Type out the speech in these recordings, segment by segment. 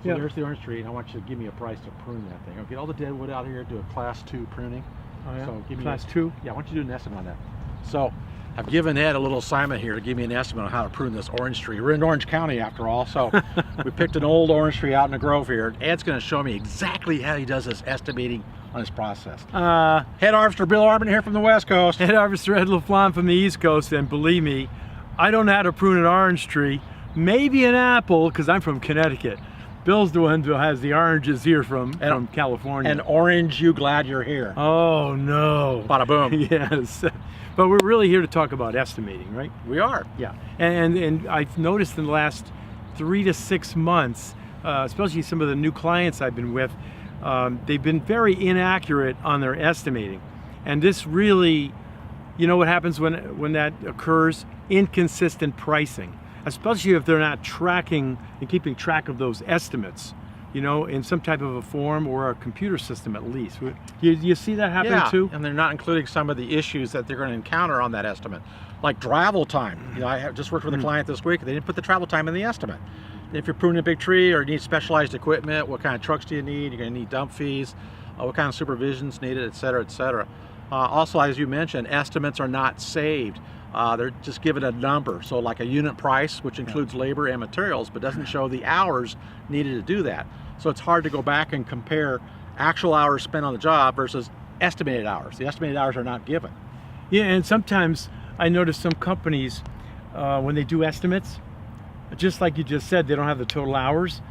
So Yeah. there's the orange tree, and I want you to give me a price to prune that thing. I'll get all the dead wood out here, do a class 2 pruning. Oh, yeah? So give me Class 2? Yeah, I want you to do an estimate on that. So I've given Ed a little assignment here to give me an estimate on how to prune this orange tree. We're in Orange County after all, so we picked an old orange tree out in the grove here. Ed's going to show me exactly how he does this estimating on his process. Head Harvester Bill Arbin here from the West Coast. Head Harvester Ed LaFlamme from the East Coast, and believe me, I don't know how to prune an orange tree. Maybe an apple, because I'm from Connecticut. Bill's the one who has the oranges here from California. And orange, you glad you're here. Oh no. Bada boom. Yes. But we're really here to talk about estimating, right? We are. Yeah. And I've noticed in the last 3 to 6 months, especially some of the new clients I've been with, they've been very inaccurate on their estimating. And this really, you know what happens when that occurs? Inconsistent pricing, especially if they're not tracking and keeping track of those estimates, you know, in some type of a form or a computer system at least. You see that happening too? And they're not including some of the issues that they're going to encounter on that estimate, like travel time. You know, I just worked with a client this week. They didn't put the travel time in the estimate. If you're pruning a big tree or you need specialized equipment, what kind of trucks do you need? You're going to need dump fees, what kind of supervision's needed, et cetera, et cetera. Also, as you mentioned, estimates are not saved. They're just given a number, so like a unit price, which includes labor and materials, but doesn't show the hours needed to do that. So it's hard to go back and compare actual hours spent on the job versus estimated hours. The estimated hours are not given. Yeah, and sometimes I notice some companies, when they do estimates, just like you just said, they don't have the total hours.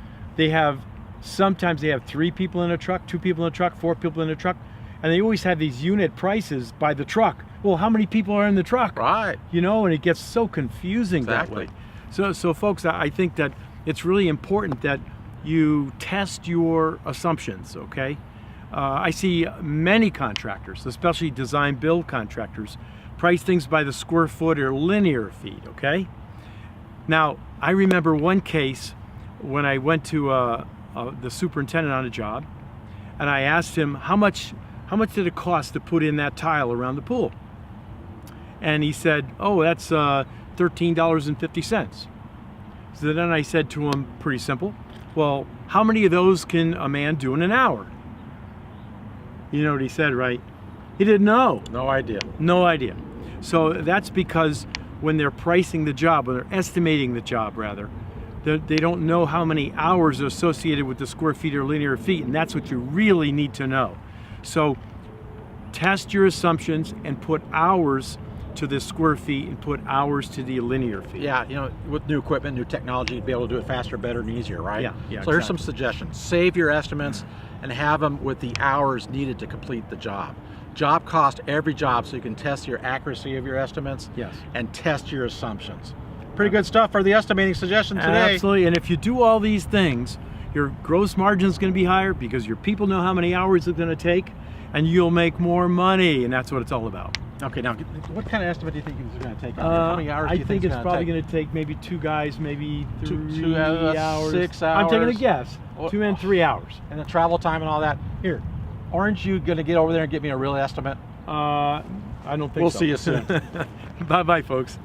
Sometimes they have 3 people in a truck, 2 people in a truck, 4 people in a truck, and they always have these unit prices by the truck. Well, how many people are in the truck? Right. You know, and it gets so confusing that way. So folks, I think that it's really important that you test your assumptions, okay? I see many contractors, especially design build contractors, price things by the square foot or linear feet, okay? Now, I remember one case when I went to the superintendent on a job, and I asked him, how much did it cost to put in that tile around the pool? And he said, oh, that's $13.50. So then I said to him, pretty simple, well, how many of those can a man do in an hour? You know what he said, right? He didn't know. No idea. No idea. So that's because when they're pricing the job, when they're estimating the job rather, they don't know how many hours are associated with the square feet or linear feet, and that's what you really need to know. So test your assumptions and put hours to the square feet and put hours to the linear feet. Yeah, you know, with new equipment, new technology, you'd be able to do it faster, better, and easier, right? Yeah. So here's some suggestions. Save your estimates and have them with the hours needed to complete the job. Job cost every job, so you can test your accuracy of your estimates. Yes. And test your assumptions. Pretty good stuff for the estimating suggestion today. Absolutely, and if you do all these things, your gross margin is going to be higher because your people know how many hours it's going to take, and you'll make more money, and that's what it's all about. Okay, now what kind of estimate do you think it's going to take? How many hours do you I think it's probably take? going to take maybe 2 guys, maybe 3 Two hours. 6 hours. I'm taking a guess. 2 and 3 hours. And the travel time and all that. Here, aren't you going to get over there and get me a real estimate? I don't think so. We'll see you soon. Bye-bye, folks.